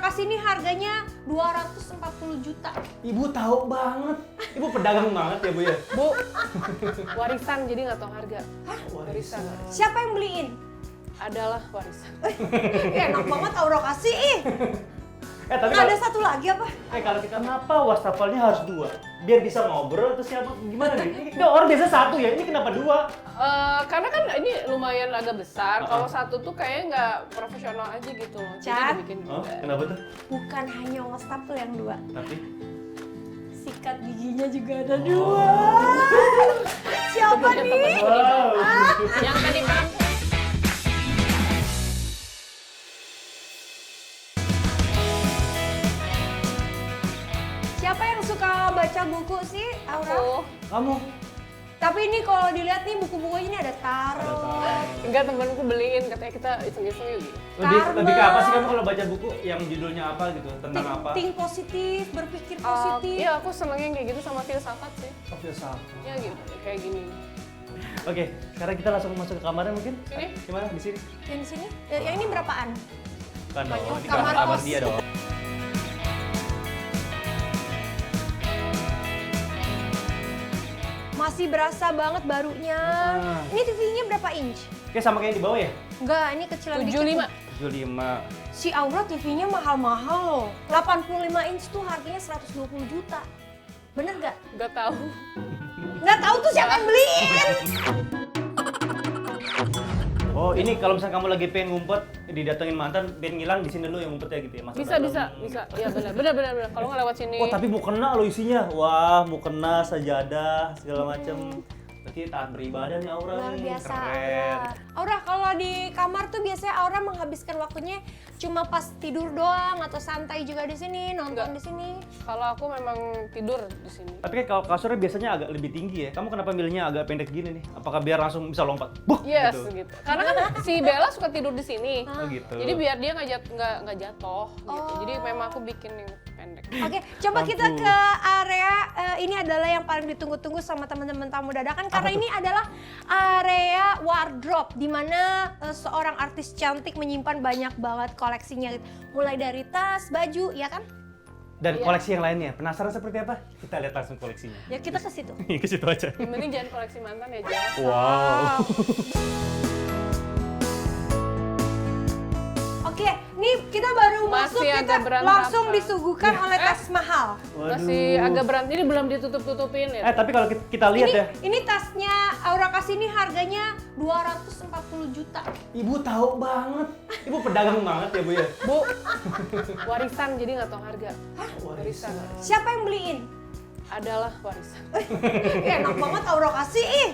kasih nih harganya 240 juta. Ibu tahu banget. Ibu pedagang banget ya Bu ya? Bu, warisan jadi nggak tahu harga. Hah? Warisan. Siapa yang beliin? Adalah warisan. Enak banget Aura kasih ih. Tapi Ada satu lagi apa? kalau kita kenapa wastafelnya harus 2? Biar bisa ngobrol atau siapa? Gimana nih? Ini orang biasa 1 ya, ini kenapa 2? Karena kan ini lumayan agak besar. Kalau satu tuh kayaknya nggak profesional aja gitu loh. Jadi Chan? dibikin Oh, juga. kenapa tuh? Bukan hanya wastafel yang 2. Tapi Sikat giginya juga ada 2. Siapa Punya nih? temen wow. Yang tadi kan Siapa yang suka baca buku sih, Aura? aku. Kamu? Tapi ini kalau dilihat nih buku-bukunya ini ada tarot. Enggak, temanku beliin, katanya kita iseng-iseng yuk gitu. Lebih ke apa sih kamu kalau baca buku yang judulnya apa gitu? Tentang apa? Think positif, berpikir positif. Iya, aku senengnya yang kayak gitu sama filsafat sih. Oh, filsafat. Ya gitu, kayak gini. Oke, sekarang kita langsung masuk ke kamarnya mungkin? Sini. Gimana? Di sini? Yang di sini? Yang ini berapaan? Kan dong, Oh, di kamar kamar kos. dia dong. Masih berasa banget barunya. Ah. Ini TV-nya berapa inch? Oke, sama kayak yang di bawah ya? Enggak, ini kecilan dikit. 75. 75. Si Aura TV-nya mahal-mahal loh. 85 inch tuh harganya 120 juta. Bener nggak? Enggak tahu. Nggak tahu tuh siapa yang beliin. Oh, ini kalau misalnya kamu lagi pengen ngumpet, didatengin mantan, pengen ngilang, di sini dulu yang ngumpet ya gitu ya? Masuk Bisa, dalam. bisa. Iya benar. Kalau nggak lewat sini. Oh, tapi mau kena lo isinya. Wah, mau kena sajadah, segala macem. Berarti taat beribadah nih Aura Luar nih. biasa Keren. Aura. Kalau di kamar tuh biasanya Aura menghabiskan waktunya cuma pas tidur doang atau santai juga di sini, nonton Enggak. di sini. Kalau aku memang tidur di sini. Tapi kan kalau kasurnya biasanya agak lebih tinggi ya. Kamu kenapa milihnya agak pendek gini nih? Apakah biar langsung bisa lompat? Buh! Yes, gitu. gitu. Karena kan si Bella suka tidur di sini. Oh gitu. Jadi biar dia nggak jatuh gitu. Oh. Jadi memang aku bikin yang pendek. Oke, coba kita Ampun. ke area ini adalah yang paling ditunggu-tunggu sama teman-teman tamu dadakan karena tuh? ini adalah area wardrobe di mana seorang artis cantik menyimpan banyak banget koleksinya, mulai dari tas, baju, ya kan? Dan Iya. koleksi yang lainnya, penasaran seperti apa? Kita lihat langsung koleksinya. Ya kita ke situ. Ke situ aja. Yang penting jangan koleksi mantan ya, Jas. Wow. Oke, nih kita baru Masih masuk, agak kita berantakan. langsung disuguhkan oleh tas mahal. Masih agak berat. Ini belum ditutup-tutupin ya. Tapi kalau kita lihat ya, Ini tasnya Aura kasih nih harganya 240 juta. Ibu tahu banget. Ibu pedagang banget ya Bu ya? Bu, warisan jadi nggak tahu harga. Hah? Warisan. Siapa yang beliin? Adalah warisan. Enak banget Aura kasih ih.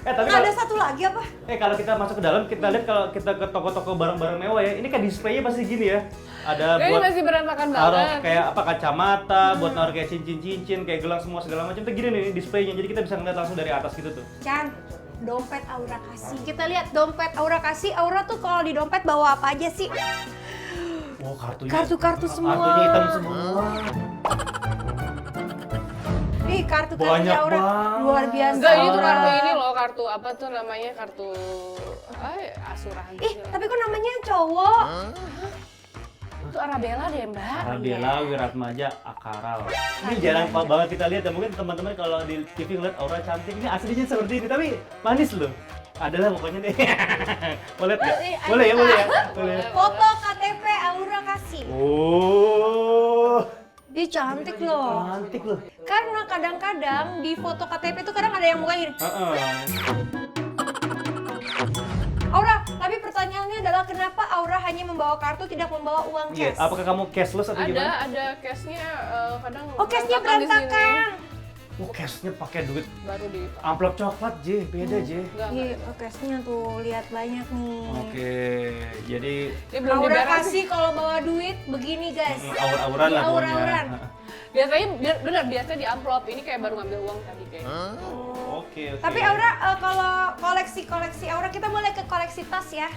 Tapi Ada satu lagi apa? kalau kita masuk ke dalam, kita lihat kalau kita ke toko-toko barang-barang mewah ya, ini kan displaynya pasti gini ya. Ada Ini buat masih berantakan taruh banget. kayak apa kacamata, buat naruh kayak cincin-cincin, kayak gelang semua segala macam. Tuh gini nih displaynya, jadi kita bisa ngeliat langsung dari atas gitu tuh. Chan, dompet Aura kasih. Kita lihat dompet Aura kasih. Aura tuh kalau di dompet bawa apa aja sih? Oh kartunya. Kartu-kartu semua. Kartunya hitam semua. Ih, kartu-kartunya Banyak Aura banget. luar biasa. Enggak, ini tuh kartu ini loh, kartu apa tuh namanya, kartu asuransi. Ih, tapi kok namanya cowok? Itu Arabella deh, Mbak. Arabella, Wiratmaja, Akaral. Ini jarang banget kita lihat ya. Mungkin teman-teman kalau di TV ngeliat Aura cantik, ini aslinya seperti ini. Tapi manis loh. Adalah pokoknya deh. Boleh nggak? Boleh ya, boleh ya. Boleh. Foto KTP Aura kasih. Oh, Ih, cantik loh. cantik loh. Karena kadang-kadang di foto KTP itu kadang ada yang mukanya gini. Aura, tapi pertanyaannya adalah kenapa Aura hanya membawa kartu tidak membawa uang Iya, cash? apakah kamu cashless atau gimana? Ada cashnya kadang Oh, cashnya berantakan di sini. berantakan. Oh, cashnya pakai duit Baru di amplop coklat, J. Beda, J. enggak. Iya, cashnya tuh lihat banyak nih. Oke, jadi Ini belum Aura diberesin. kasih kalau bawa duit begini guys. aur-auran lah Aur-auran. pokoknya. Biasanya benar biasa di amplop. Ini kayak baru ngambil uang tadi kayak. Oke, oke. Tapi Aura kalau koleksi Aura kita boleh ke koleksi tas ya.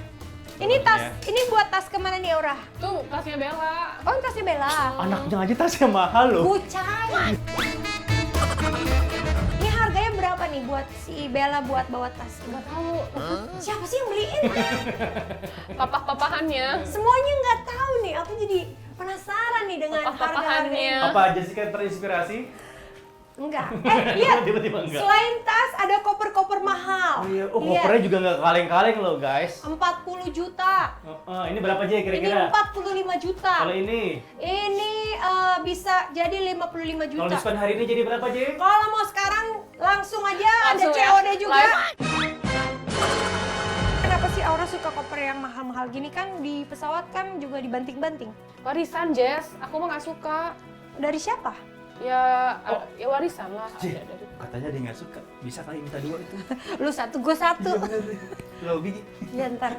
Ini tas, Ya. ini buat tas kemana nih Aura? Tuh tasnya Bella. Oh, ini tasnya Bella. Anaknya aja tasnya mahal loh. Bucay. Ini harganya berapa nih buat si Bella buat bawa tas? Enggak tahu. Siapa sih yang beliin? Papah-papahannya. Semuanya nggak tahu nih. Aku jadi jadi penasaran nih dengan harga-harga Apa-apaannya. ini. Apa Jessica terinspirasi? Enggak. Iya. Tiba-tiba enggak. Selain tas ada koper-koper mahal. Oh iya, kopernya juga nggak kaleng-kaleng loh guys. 40 juta. Ini berapa aja Ini kira-kira? 45 juta. Kalau ini, Bisa jadi 55 kalau juta. diskon hari ini jadi berapa J? Kalau mau sekarang langsung aja Langsung ada ya, COD juga. live. Kenapa sih Aura suka koper yang mahal-mahal gini kan di pesawat kan juga dibanting-banting. Warisan, Jess. Aku mah nggak suka. Dari siapa? Ya, ya warisan lah. J, Ada dari. katanya dia nggak suka. Bisa kali minta 2 itu. Lu satu, gue satu. Lo biji. Ya, ntar.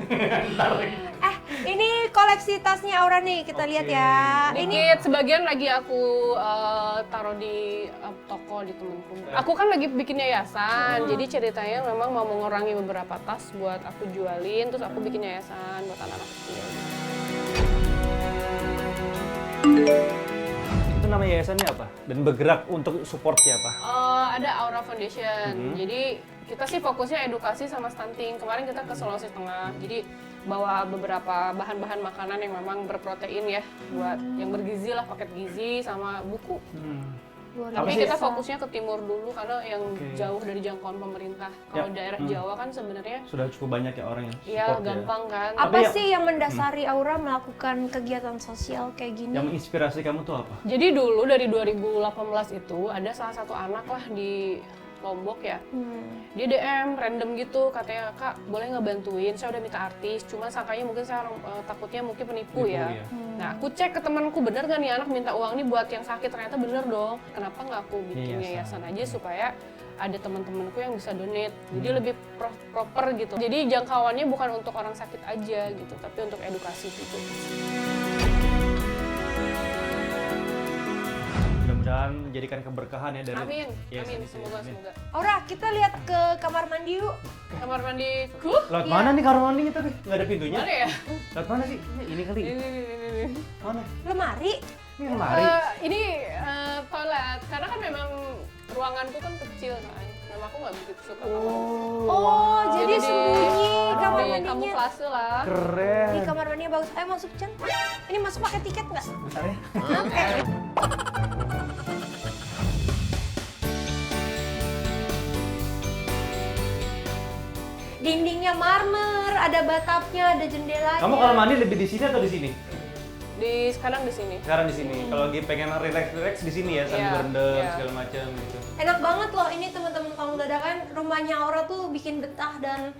Ini koleksi tasnya Aura nih, kita lihat ya. Ini Dikit, sebagian lagi aku taruh di toko di temenku. Aku kan lagi bikin yayasan, jadi ceritanya memang mau mengurangi beberapa tas buat aku jualin, terus aku bikin yayasan buat anak-anak kecil. Itu nama yayasannya apa? Dan bergerak untuk support siapa? Ada Aura Foundation, jadi kita sih fokusnya edukasi sama stunting. Kemarin kita ke Sulawesi Tengah, jadi bawa beberapa bahan-bahan makanan yang memang berprotein ya, buat yang bergizi lah, paket gizi sama buku. luar Tapi Apa sih? kita fokusnya ke timur dulu karena yang Oke. jauh dari jangkauan pemerintah. Kalau Ya. daerah Jawa kan sebenarnya Sudah cukup banyak ya orang yang ya support gampang kan. Apa Tapi sih yang mendasari Aura melakukan kegiatan sosial kayak gini? Yang menginspirasi kamu tuh apa? Jadi dulu dari 2018 itu ada salah satu anak lah di Lombok ya. Dia DM random gitu katanya, "Kak, boleh nggak bantuin? Saya udah minta artis, cuma sangkanya mungkin saya takutnya mungkin penipu ya." Iya. Nah, aku cek ke temanku, bener nggak nih anak minta uang nih buat yang sakit? Ternyata bener dong. Kenapa nggak aku bikin Yayasan. yayasan aja supaya ada teman-temanku yang bisa donate. Jadi lebih proper gitu. Jadi jangkauannya bukan untuk orang sakit aja gitu, tapi untuk edukasi gitu. Mudah-mudahan menjadikan keberkahan ya dari Amin, yayasan amin. itu. Semoga, Amin. semoga. Aura, kita lihat ke kamar mandi yuk. Kamar mandiku. Lewat Iya. mana nih kamar mandinya tapi? Nggak ada pintunya? Mana ya? Lewat mana sih? Ini kali. Ini. Mana? Lemari. Ini lemari. Ini toilet, karena kan memang ruanganku kan kecil kan. Memang aku nggak begitu suka kamar. Oh, jadi di- sembunyi kamar di mandinya. kamuflase lah. Keren. Ini kamar mandinya bagus. Ayo masuk, Chan. Ini masuk pakai tiket nggak? Bentar ya. Oke. Dindingnya marmer, ada batapnya, ada jendelanya. Kamu kalau mandi lebih di sini atau di sini? Sekarang di sini. Sekarang di sini. Kalau lagi pengen relax di sini ya sambil Iya, berendam iya. segala macam gitu. Enak banget loh ini teman-teman kamu dadakan rumahnya Aura tuh bikin betah dan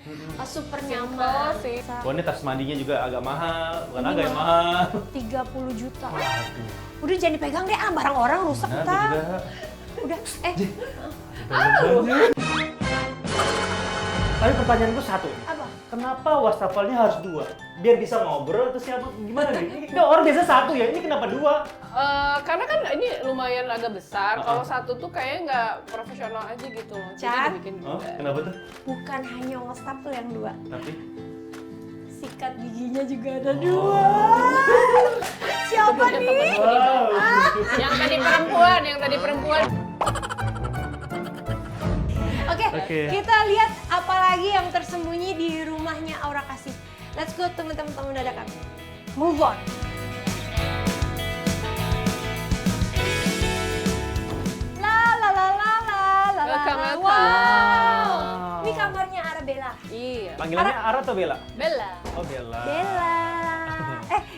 super nyaman. sih. Oh, ini tas mandinya juga agak mahal, bukan Ini agak yang mahal. mahal. 30 juta. Waduh. Udah jangan dipegang deh, barang orang rusak Nah, ntar. juga. Udah, Tapi pertanyaanku satu. apa? Kenapa wastafelnya harus 2? Biar bisa ngobrol atau siapa? Gimana nih? Ini orang biasa 1 ya, ini kenapa 2? Karena kan ini lumayan agak besar. Kalau satu tuh kayaknya nggak profesional aja gitu loh. Jadi Chan? dibikin Oh, dua. kenapa tuh? Bukan hanya wastafel yang 2. Tapi Sikat giginya juga ada 2. Siapa nih? wow. Yang tadi perempuan. Oke, kita lihat apa lagi yang tersembunyi di rumahnya Aura Kasih. Let's go teman-teman dadakan. Move on. La la la la la la la. Welcome. Wow. Ini kamarnya Arabella. Iya. Panggilannya Ara atau Bella? Bella. Oh, Bella. Bella.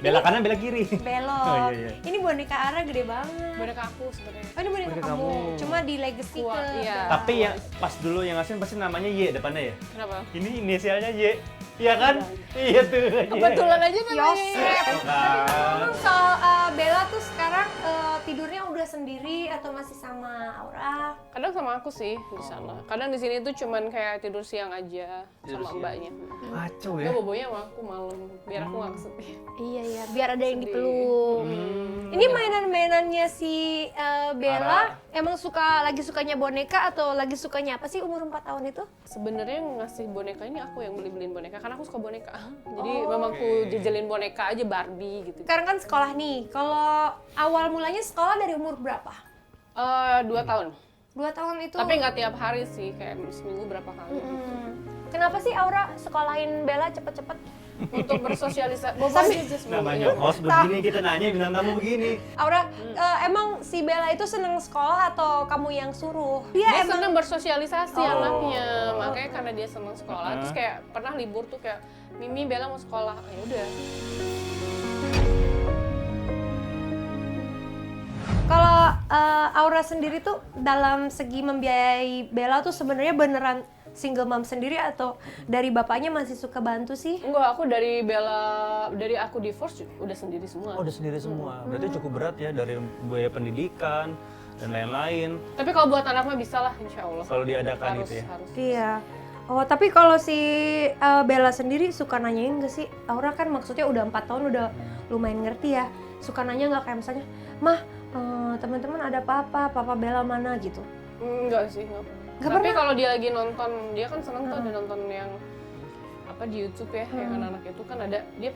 Bella kanan, Bella kiri. Belok. Oh, iya, iya. Ini boneka Ara gede banget. Boneka aku sebenarnya. Oh, ini boneka Boneka kamu. kamu. Cuma di legacy Wah, ke. iya. Tapi yang pas dulu yang ngasih pasti namanya Y depannya ya? Kenapa? Ini inisialnya Y. Iya kan? Iya tuh. Y. Kebetulan aja namanya. Yosef. Oh, kan. Ngomong soal Bella tuh sekarang tidurnya udah sendiri atau masih sama Aura? Kadang sama aku sih di sana. Kadang di sini tuh cuman kayak tidur siang aja Tidur sama siang. mbaknya. Kacau Dia ya. bobonya sama aku malam biar aku nggak kesepian. Iya iya, biar ada yang Sedih. dipeluk. Ini mainan-mainannya si Bella emang lagi sukanya boneka atau lagi sukanya apa sih umur 4 tahun itu? Sebenarnya ngasih boneka ini aku yang beliin boneka karena aku suka boneka. Jadi memang aku jejelin boneka aja Barbie gitu. Sekarang kan sekolah nih. Kalau awal mulanya sekolah dari umur berapa? 2 tahun. 2 tahun itu. Tapi nggak tiap hari sih, kayak seminggu berapa kali. Kenapa sih Aura sekolahin Bella cepet-cepet? Untuk bersosialisasi, bobo Sambil- aja just Namanya ngomongnya. host begini, kita nanya bintang tamu begini. Aura, emang si Bella itu seneng sekolah atau kamu yang suruh? Dia senang bersosialisasi Oh. anaknya, makanya karena dia senang sekolah. Terus kayak pernah libur tuh kayak Mimi Bella mau sekolah, ya udah. Kalau Aura sendiri tuh dalam segi membiayai Bella tuh sebenarnya beneran single mom sendiri atau dari bapaknya masih suka bantu sih? Enggak, aku dari aku divorce udah sendiri semua. Oh, udah sendiri semua. Berarti cukup berat ya dari biaya pendidikan dan lain-lain. Tapi kalau buat anak mah bisa lah, insya Allah. Kalau diadakan Harus, gitu ya. harus. Iya. Oh, tapi kalau si Bella sendiri suka nanyain gak sih? Aura kan maksudnya udah 4 tahun udah lumayan ngerti ya. Suka nanya nggak kayak misalnya, "Mah, teman-teman ada Papa Bella mana?" gitu. Enggak sih, enggak. Nggak Tapi pernah? kalau dia lagi nonton, dia kan seneng tuh ada nonton yang apa di YouTube ya, yang anak-anak itu kan ada, dia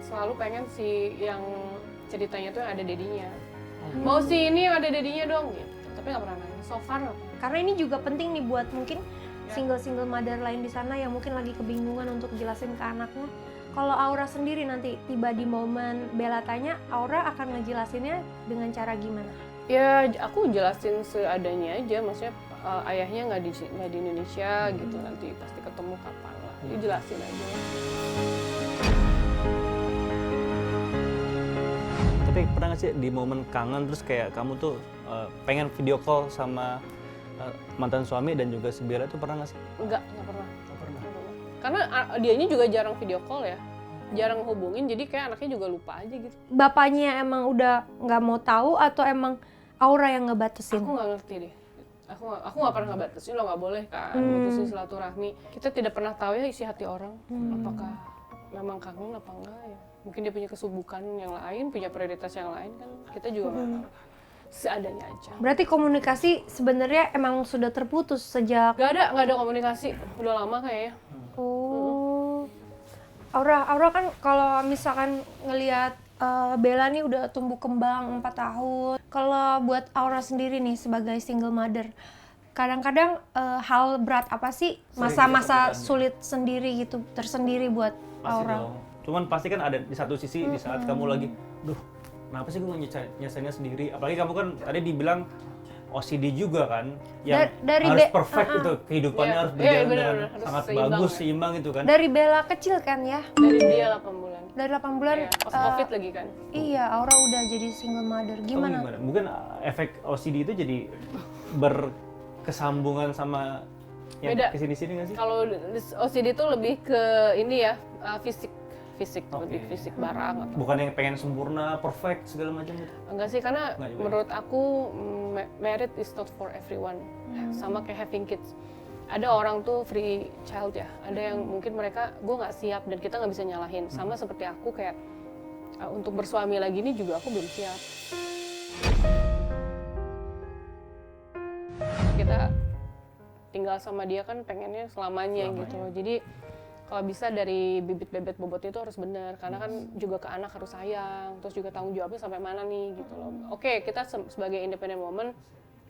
selalu pengen si yang ceritanya tuh yang ada dedinya. Mau si ini yang ada dedinya dong gitu. Tapi nggak pernah nanya. So far Karena ini juga penting nih buat mungkin single mother lain di sana yang mungkin lagi kebingungan untuk jelasin ke anaknya. Kalau Aura sendiri nanti tiba di momen Bella tanya, Aura akan ngejelasinnya dengan cara gimana? ya aku jelasin seadanya aja, maksudnya ayahnya nggak di Indonesia gitu, nanti pasti ketemu kapan lah, jelasin aja. Tapi pernah nggak sih di momen kangen terus kayak kamu tuh pengen video call sama mantan suami dan juga si Bella tuh pernah nggak sih? Nggak pernah. Nggak pernah. Karena dia ini juga jarang video call ya, jarang hubungin, jadi kayak anaknya juga lupa aja gitu. Bapaknya emang udah nggak mau tahu atau emang Aura yang ngebatasin? Aku nggak ngerti deh. Aku nggak pernah ngebatasin, lo nggak boleh kan putusin silaturahmi. Kita tidak pernah tahu ya isi hati orang, apakah memang kangen apa enggak ya. Mungkin dia punya kesibukan yang lain, punya prioritas yang lain kan. Kita juga nggak tahu. Seadanya aja. Berarti komunikasi sebenarnya emang sudah terputus sejak... Nggak ada komunikasi. Udah lama kayaknya. Oh, Aura kan kalau misalkan ngelihat Bella nih udah tumbuh kembang 4 tahun. Kalau buat Aura sendiri nih sebagai single mother, kadang-kadang hal berat apa sih masa-masa sulit sendiri gitu, tersendiri buat Pasti Aura? dong. Cuman pasti kan ada di satu sisi di saat kamu lagi, duh, kenapa sih gue nyesainnya sendiri? Apalagi kamu kan tadi dibilang OCD juga kan, yang Dari harus perfect itu kehidupannya Iya, harus berjalan iya, benar, dengan benar. Harus sangat seimbang bagus, ya. seimbang itu kan. Dari Bella kecil kan ya? Dari dia 8 bulan. Dari 8 bulan. Iya, pas COVID lagi kan. Iya, Aura udah jadi single mother. Kamu Gimana? Mungkin efek OCD itu jadi berkesambungan sama yang Beda. kesini-sini nggak sih? Kalau OCD itu lebih ke ini ya, fisik Oke. lebih fisik barang atau Bukan yang pengen sempurna, perfect segala macam gitu. enggak sih, karena Enggak juga. menurut aku married is not for everyone. Sama kayak having kids. Ada orang tuh free child ya, ada yang mungkin mereka gue nggak siap dan kita nggak bisa nyalahin. Sama seperti aku kayak untuk bersuami lagi ini juga aku belum siap. Kita tinggal sama dia kan pengennya selamanya gitu. Jadi kalau bisa dari bibit bebet bobot itu harus benar, karena kan juga ke anak harus sayang, terus juga tanggung jawabnya sampai mana nih gitu loh. Oke, kita sebagai independent woman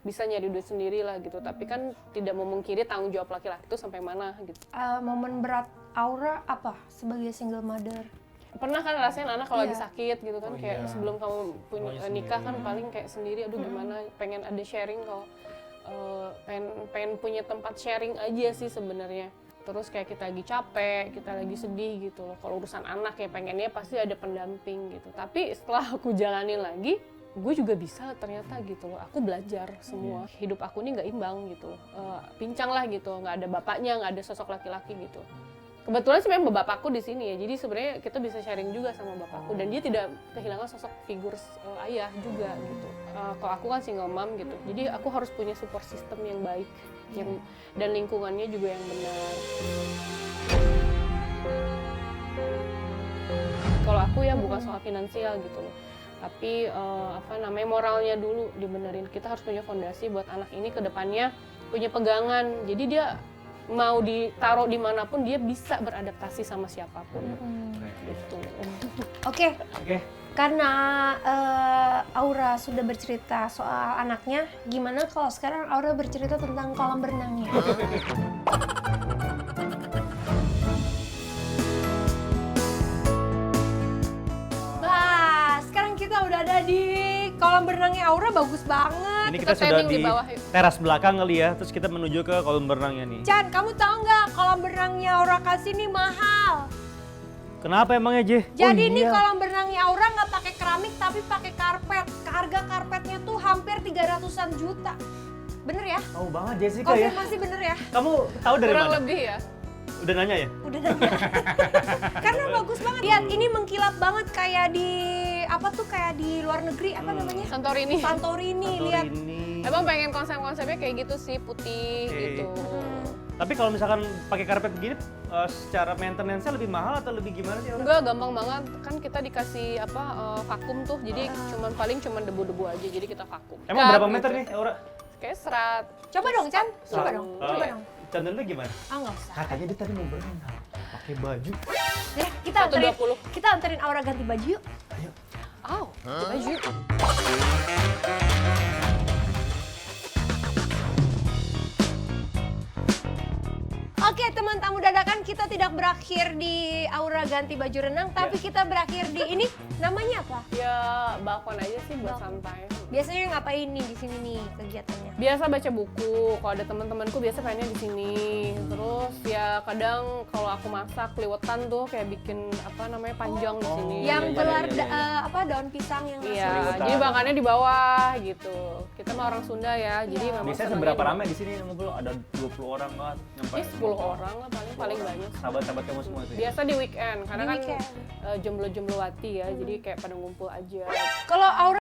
bisa nyari duit sendiri lah gitu, tapi kan tidak memungkiri tanggung jawab laki-laki itu sampai mana gitu. Momen berat Aura apa sebagai single mother? Pernah kan rasain anak kalau Iya. lagi sakit gitu kan, kayak iya. sebelum kamu punya Maunya nikah kan sendiri. paling kayak sendiri, aduh gimana, pengen ada sharing kalau pengen punya tempat sharing aja sih sebenarnya. Terus kayak kita lagi capek, kita lagi sedih gitu loh. Kalau urusan anak ya pengennya pasti ada pendamping gitu. Tapi setelah aku jalanin lagi, gue juga bisa ternyata gitu loh. Aku belajar semua. Hidup aku ini nggak imbang gitu loh. Pincang lah gitu, nggak ada bapaknya, nggak ada sosok laki-laki gitu. Kebetulan sih memang bapakku di sini ya. Jadi sebenarnya kita bisa sharing juga sama bapakku dan dia tidak kehilangan sosok figur ayah juga gitu. Kalau aku kan single mom gitu. Jadi aku harus punya support system yang baik dan lingkungannya juga yang benar. Kalau aku ya bukan soal finansial gitu loh. Tapi moralnya dulu dibenerin. Kita harus punya fondasi buat anak ini ke depannya punya pegangan. Jadi dia mau ditaruh dimanapun dia bisa beradaptasi sama siapapun. Gitu. Oke, Oke. karena Aura sudah bercerita soal anaknya, gimana kalau sekarang Aura bercerita tentang kolam berenangnya? kolam berenangnya Aura bagus banget. Ini Kita kita sudah standing di di bawah, yuk. teras belakang kali ya, terus kita menuju ke kolam berenangnya nih. Chan, kamu tahu nggak kolam berenangnya Aura kasih nih mahal. Kenapa emangnya, Je? Jadi Oh, nih iya. kolam berenangnya Aura nggak pakai keramik tapi pakai karpet. Harga karpetnya tuh hampir 300-an juta. Bener ya? Tahu banget Jessica ya. Konfirmasi bener ya? Kamu tahu dari Kurang mana? lebih ya. Udah nanya ya? Udah nanya. Karena bagus banget. Lihat ini mengkilap banget kayak di apa tuh kayak di luar negeri apa namanya? Santorini. Santorini. Lihat. Ini. Emang pengen konsepnya kayak gitu sih, putih Oke. gitu. Tapi kalau misalkan pakai karpet begini, secara maintenance-nya lebih mahal atau lebih gimana sih? Orang? Enggak, gampang banget. Kan kita dikasih vakum tuh. Jadi cuman debu-debu aja. Jadi kita vakum. Emang Cut, berapa gitu. meter nih, Aura? Kayak serat. Coba dong, Chan. Coba dong. Eh, Coba dong. Channel lu gimana? Ah, nggak usah. Katanya dia tadi mau berenang, pakai baju. Ya, kita anterin, 120. kita anterin Aura ganti baju yuk. Ayo. Aw, baju. Oke, teman tamu dadakan, kita tidak berakhir di Aura ganti baju renang, tapi kita berakhir di ini namanya apa? Ya balkon aja sih buat santai. Biasanya ngapain nih di sini nih kegiatannya? Biasa baca buku. Kalau ada teman-temanku biasa pengennya di sini. Terus ya kadang kalau aku masak liwetan tuh kayak bikin apa namanya panjang di sini. Yang iya, gelar iya, iya. apa daun pisang yang Iya, Liwetan. jadi makannya di bawah gitu. Kita mah orang Sunda ya, jadi memang Biasanya senangnya seberapa di- ramai di sini ngumpul? Ada 20 orang banget. Ya 10 orang lah paling banyak. Sahabat-sahabat kamu semua itu ya? Biasa di weekend, karena Di kan weekend. jomblo-jomblowati ya, jadi kayak pada ngumpul aja. Kalau Aura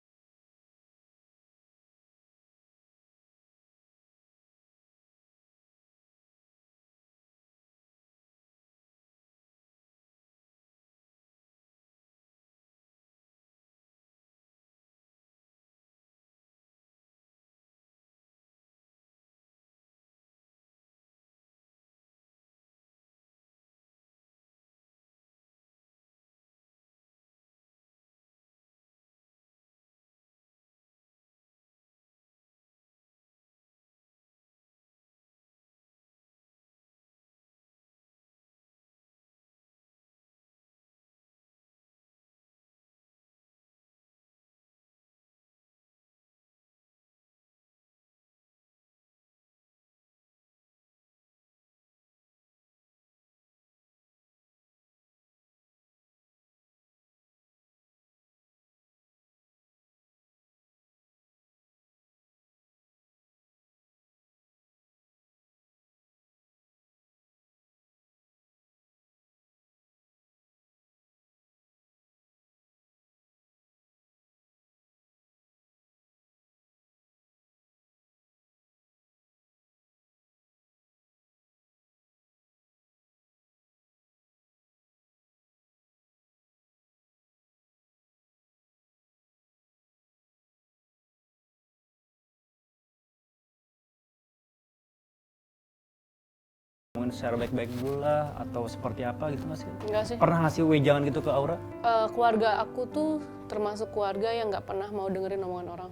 Ngomongin secara baik-baik dulu lah, atau seperti apa gitu nggak sih? Enggak sih. Pernah ngasih wejangan gitu ke Aura? Keluarga aku tuh termasuk keluarga yang nggak pernah mau dengerin omongan orang.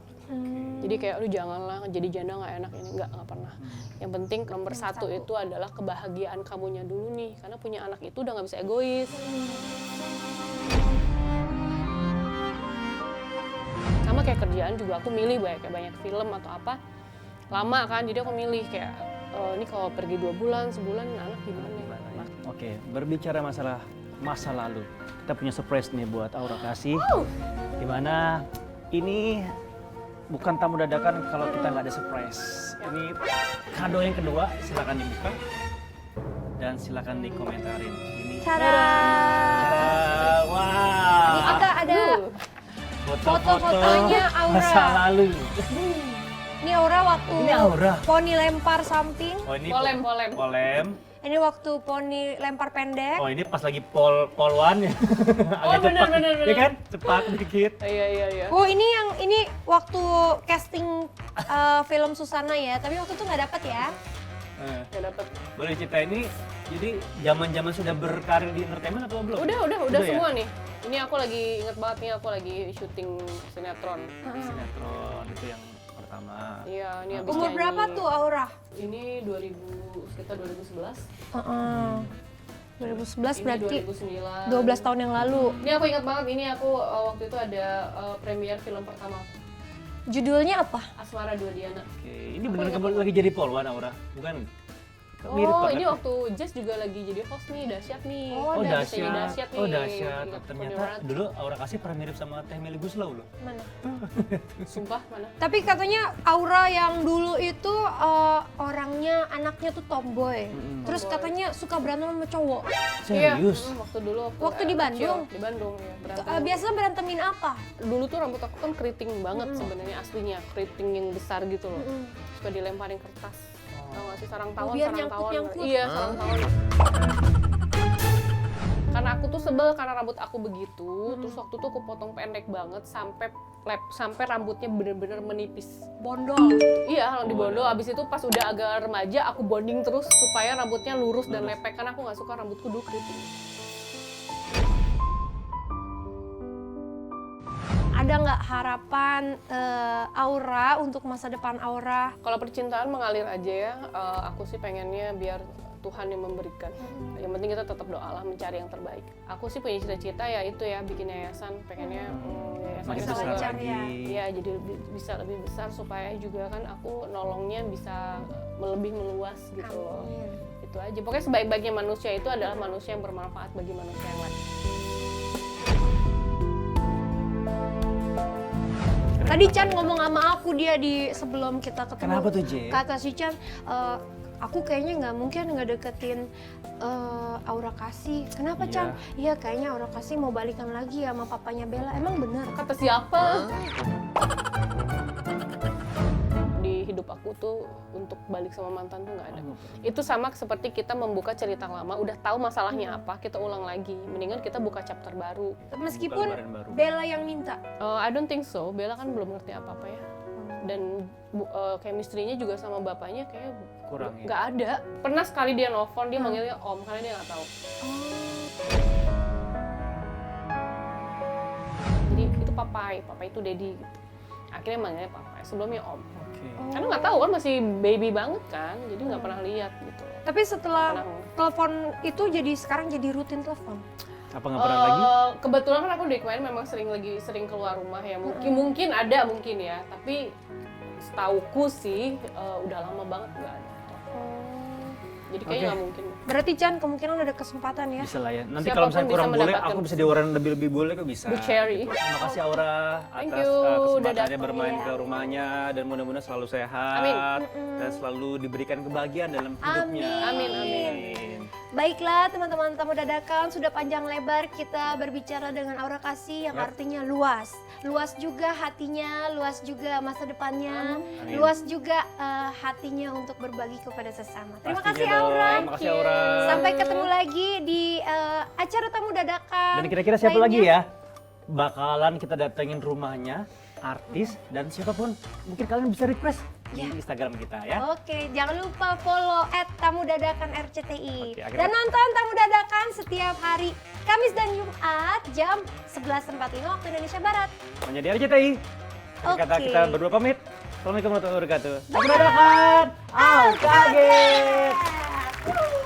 Jadi kayak lu janganlah jadi janda nggak enak ini, nggak pernah. Yang penting nomor satu itu adalah kebahagiaan kamunya dulu nih, karena punya anak itu udah nggak bisa egois. Sama kayak kerjaan juga aku milih kayak banyak film atau apa lama kan, jadi aku milih kayak ini kalau pergi 2 bulan, sebulan anak gimana ya? Nah, Oke, berbicara masalah masa lalu, kita punya surprise nih buat Aura Kasih. Dimana ini bukan tamu dadakan kalau kita nggak ada surprise. Ini kado yang kedua, silakan dibuka dan silakan dikomentarin. Ini cara wah, ada foto-fotonya Aura. masa lalu. Ini Aura waktu Ini Aura. poni lempar samping. Oh ini polem. polem. Ini waktu poni lempar pendek. Oh ini pas lagi polwan ya. Oh, Agak cepat, bener. ya kan? Cepat dikit. Iya. Oh ini waktu casting film Susana ya, tapi waktu itu nggak dapet ya. Nggak dapet. Boleh cerita ini, jadi zaman-zaman sudah berkarir di entertainment atau belum? Udah Udah ya? semua nih. Ini aku lagi inget banget nih, aku lagi syuting sinetron. Sinetron itu yang pertama. Iya, ini habis Umur nyanyi. berapa tuh Aura? Ini sekitar 2011. 2011 Ini berarti 2009. 12 tahun yang lalu. Ini aku ingat banget, ini aku waktu itu ada premier film pertama. Judulnya apa? Asmara Dua Diana. Oke, ini beneran kamu lagi jadi polwan Aura? Bukan? Mirip Oh, banget. ini waktu Jess juga lagi jadi host nih, dahsyat nih. Oh, Dahsyatnya dahsyat. dahsyat nih. Oh, dahsyat. Ingat Ternyata Pontianak. dulu Aura kasih pernah mirip sama Teh Meli Guslau loh. Mana? Sumpah, mana? Tapi katanya Aura yang dulu itu orangnya, anaknya tuh tomboy. Terus katanya suka berantem sama cowok. Serius? Waktu dulu Waktu di Bandung? Di Bandung ya, berantem. Biasa berantemin apa? Dulu tuh rambut aku kan keriting banget sebenarnya aslinya, keriting yang besar gitu loh. Suka dilemparin kertas. Tahu nggak sih sarang tawon, biar sarang tawon. nyangkut-nyangkut. Iya, sarang tawon. Karena aku tuh sebel karena rambut aku begitu, terus waktu tuh aku potong pendek banget sampai rambutnya bener-bener menipis. Bondol. Iya, di bondo. Abis itu pas udah agak remaja, aku bonding terus supaya rambutnya lurus dan lepek. Karena aku nggak suka rambutku dulu keriting. Ada nggak harapan Aura untuk masa depan Aura? Kalau percintaan mengalir aja ya, aku sih pengennya biar Tuhan yang memberikan. Yang penting kita tetap doalah mencari yang terbaik. Aku sih punya cita-cita ya itu ya, bikin yayasan. Pengennya yayasan Makin itu besar juga- lagi. Iya, jadi bisa lebih besar supaya juga kan aku nolongnya bisa lebih meluas gitu loh. Itu aja. Pokoknya sebaik-baiknya manusia itu adalah manusia yang bermanfaat bagi manusia yang lain. Tadi Chan ngomong sama aku dia di sebelum kita ketemu. Kenapa tuh, Je? Kata si Chan, aku kayaknya nggak mungkin ngedeketin Aura Kasih. Kenapa Iya. Chan? Iya kayaknya Aura Kasih mau balikan lagi sama papanya Bella. Emang bener? Kata siapa? Di hidup aku tuh untuk balik sama mantan tuh nggak ada. Itu sama seperti kita membuka cerita lama, udah tahu masalahnya apa, kita ulang lagi. Mendingan kita buka chapter baru. Meskipun Lembaran baru. Bella yang minta. I don't think so. Bella kan belum ngerti apa-apa ya. Dan chemistry-nya juga sama bapaknya kayak Kurang ya? nggak ada. Pernah sekali dia nelfon, dia manggilnya Om karena dia nggak tahu. Jadi itu papai itu daddy gitu. Akhirnya manggilnya papai, sebelumnya Om. Oke. Karena nggak tahu kan masih baby banget kan, jadi nggak pernah lihat gitu. Tapi setelah Pernah. telepon itu jadi sekarang jadi rutin telepon. Apa nggak pernah lagi? Kebetulan kan aku dari kemarin memang sering keluar rumah ya. Mungkin ada mungkin ya, tapi setauku sih udah lama banget nggak ada. Jadi kayaknya Oke. nggak mungkin. Berarti Chan kemungkinan ada kesempatan ya. Bisa lah ya. Nanti Siapapun kalau misalnya bisa kurang boleh, mendapatkan. aku bisa diwaran lebih boleh kok bisa. Bu Cherry. Terima kasih Aura Thank atas you, udah kesempatannya datang. bermain ke rumahnya dan mudah-mudahan selalu sehat Amin. dan selalu diberikan kebahagiaan dalam hidupnya. Amin. Baiklah teman-teman tamu dadakan, sudah panjang lebar kita berbicara dengan Aura Kasih yang Yap. artinya luas. Luas juga hatinya, luas juga masa depannya, Amin. luas juga hatinya untuk berbagi kepada sesama. Terima Pastinya kasih dong. Aura. Terima kasih Aura. Sampai ketemu lagi di acara tamu dadakan. Dan kira-kira siapa lainnya. lagi ya? Bakalan kita datengin rumahnya, artis dan siapapun. Mungkin kalian bisa request di Instagram kita ya. Oke, jangan lupa follow @tamudadakan_RCTI. Oke, akhirnya- Dan nonton Tamu Dadakan setiap hari Kamis dan Jumat jam 11.45 waktu Indonesia Barat. Menjadi RCTI. Kata Oke. kita berdua pamit. Assalamualaikum warahmatullahi wabarakatuh. Tamu dadakan. Kaget. Kaget.